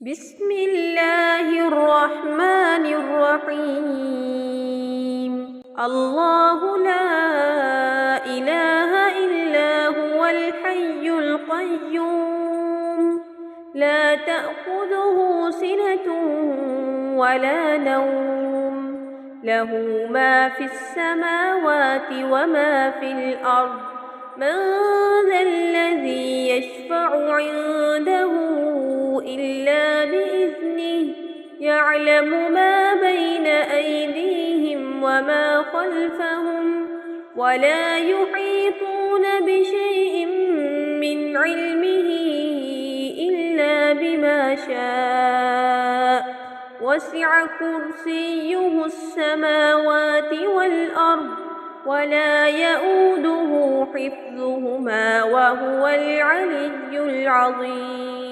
بسم الله الرحمن الرحيم. الله لا إله إلا هو الحي القيوم، لا تأخذه سنة ولا نوم، له ما في السماوات وما في الأرض. من ذا الذي يشفع عنده إلا بإذنه، يعلم ما بين أيديهم وما خلفهم، ولا يحيطون بشيء من علمه إلا بما شاء، وسع كرسيه السماوات والأرض، ولا يئوده حفظهما، وهو العلي العظيم.